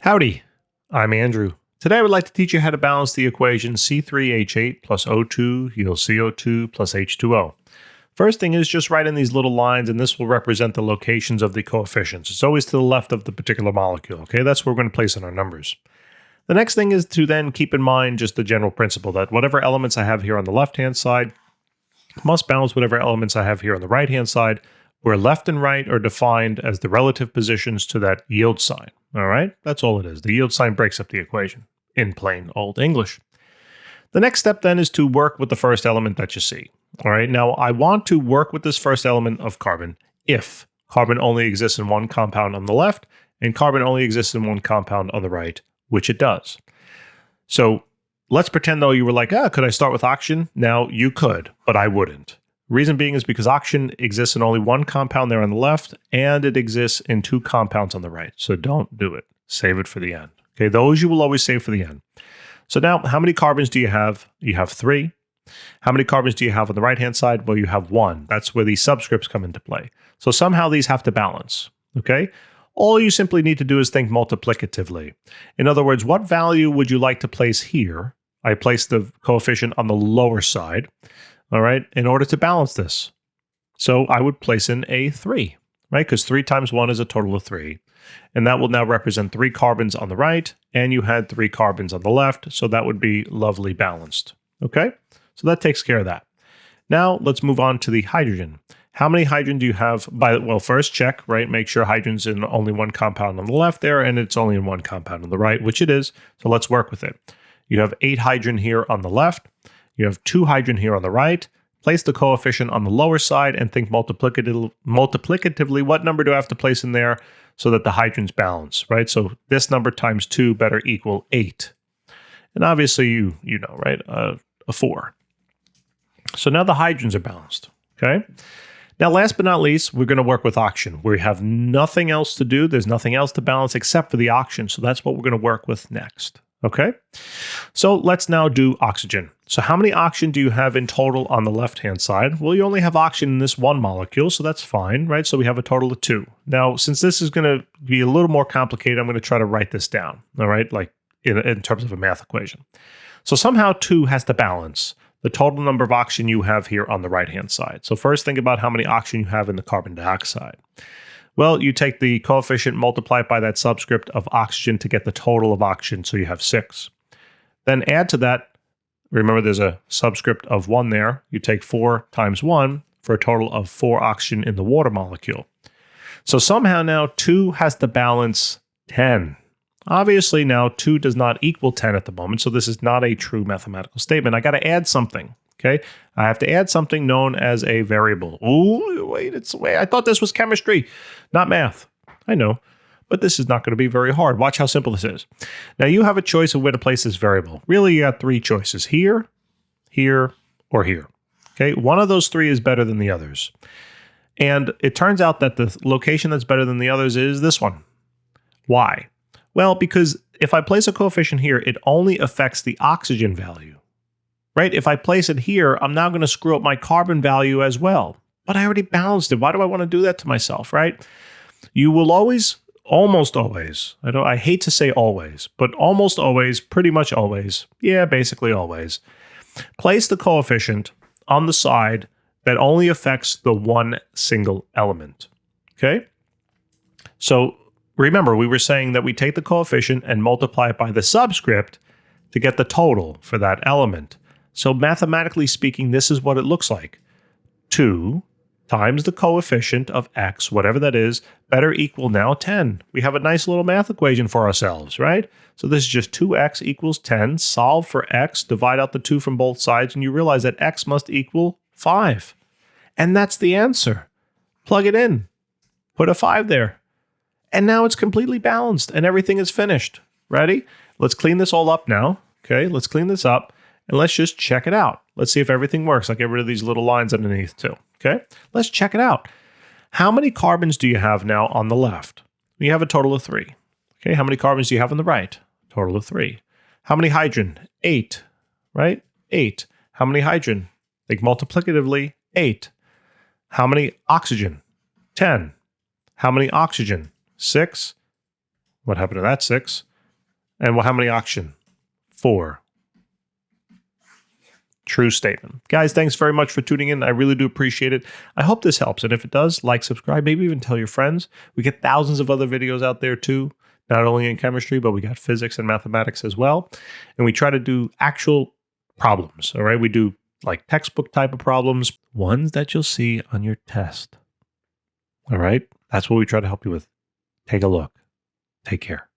Howdy, I'm Andrew. Today I would like to teach you how to balance the equation C3H8 plus O2 yields CO2 plus H2O. First thing is just write in these little lines, and this will represent the locations of the coefficients. It's always to the left of the particular molecule, okay? That's where we're going to place in our numbers. The next thing is to then keep in mind just the general principle that whatever elements I have here on the left-hand side must balance whatever elements I have here on the right-hand side, where left and right are defined as the relative positions to that yield sign. All right, that's all it is. The yield sign breaks up the equation in plain old English. The next step then is to work with the first element that you see. All right, now I want to work with this first element of carbon if carbon only exists in one compound on the left and carbon only exists in one compound on the right, which it does. So let's pretend though you were like, could I start with oxygen? Now you could, but I wouldn't. Reason being is because oxygen exists in only one compound there on the left, and it exists in two compounds on the right. So don't do it. Save it for the end. Okay, those you will always save for the end. So now, how many carbons do you have? You have 3. How many carbons do you have on the right-hand side? Well, you have 1. That's where these subscripts come into play. So somehow these have to balance. Okay? All you simply need to do is think multiplicatively. In other words, what value would you like to place here? I place the coefficient on the lower side. All right, in order to balance this. So I would place in a 3, right? Because 3 times 1 is a total of 3. And that will now represent 3 carbons on the right, and you had 3 carbons on the left, so that would be lovely balanced. Okay, so that takes care of that. Now let's move on to the hydrogen. How many hydrogen do you have? Well, first check, right? Make sure hydrogen's in only one compound on the left there, and it's only in one compound on the right, which it is. So let's work with it. You have 8 hydrogen here on the left. You have 2 hydrogen here on the right. Place the coefficient on the lower side and think multiplicatively. What number do I have to place in there so that the hydrogens balance, right? So this number times 2 better equal 8. And obviously you know, right? A 4. So now the hydrogens are balanced, okay? Now, last but not least, we're going to work with oxygen. We have nothing else to do. There's nothing else to balance except for the oxygen. So that's what we're going to work with next. Okay, so let's now do oxygen. So how many oxygen do you have in total on the left-hand side? Well, you only have oxygen in this one molecule, so that's fine, right? So we have a total of 2. Now, since this is going to be a little more complicated, I'm going to try to write this down, all right, like in terms of a math equation. So somehow 2 has to balance the total number of oxygen you have here on the right-hand side. So first think about how many oxygen you have in the carbon dioxide. Well, you take the coefficient, multiply it by that subscript of oxygen to get the total of oxygen, so you have 6. Then add to that, remember there's a subscript of 1 there. You take 4 times 1 for a total of 4 oxygen in the water molecule. So somehow now 2 has to balance 10. Obviously now 2 does not equal 10 at the moment, so this is not a true mathematical statement. I got to add something. Okay, I have to add something known as a variable. Oh, wait, I thought this was chemistry, not math. I know, but this is not going to be very hard. Watch how simple this is. Now you have a choice of where to place this variable. Really, you got 3 choices: here, here, or here. Okay, one of those 3 is better than the others. And it turns out that the location that's better than the others is this one. Why? Well, because if I place a coefficient here, it only affects the oxygen value. Right? If I place it here, I'm now going to screw up my carbon value as well. But I already balanced it. Why do I want to do that to myself, right? You will always, almost always, I hate to say always, but almost always, pretty much always, yeah, basically always, place the coefficient on the side that only affects the one single element. Okay? So remember, we were saying that we take the coefficient and multiply it by the subscript to get the total for that element. So mathematically speaking, this is what it looks like. 2 times the coefficient of x, whatever that is, better equal now 10. We have a nice little math equation for ourselves, right? So this is just 2x equals 10. Solve for x, divide out the 2 from both sides, and you realize that x must equal 5. And that's the answer. Plug it in. Put a 5 there. And now it's completely balanced, and everything is finished. Ready? Let's clean this all up now. Okay, let's clean this up. And let's just check it out. Let's see if everything works. I'll get rid of these little lines underneath too. Okay, let's check it out. How many carbons do you have now on the left? You have a total of 3. Okay, how many carbons do you have on the right? Total of 3. How many hydrogen? 8, right? 8. How many hydrogen? Think multiplicatively, 8. How many oxygen? 10. How many oxygen? 6. What happened to that 6? And how many oxygen? 4. True statement. Guys, thanks very much for tuning in. I really do appreciate it. I hope this helps. And if it does, like, subscribe, maybe even tell your friends. We get thousands of other videos out there too, not only in chemistry, but we got physics and mathematics as well. And we try to do actual problems, all right? We do like textbook type of problems, ones that you'll see on your test. All right? That's what we try to help you with. Take a look. Take care.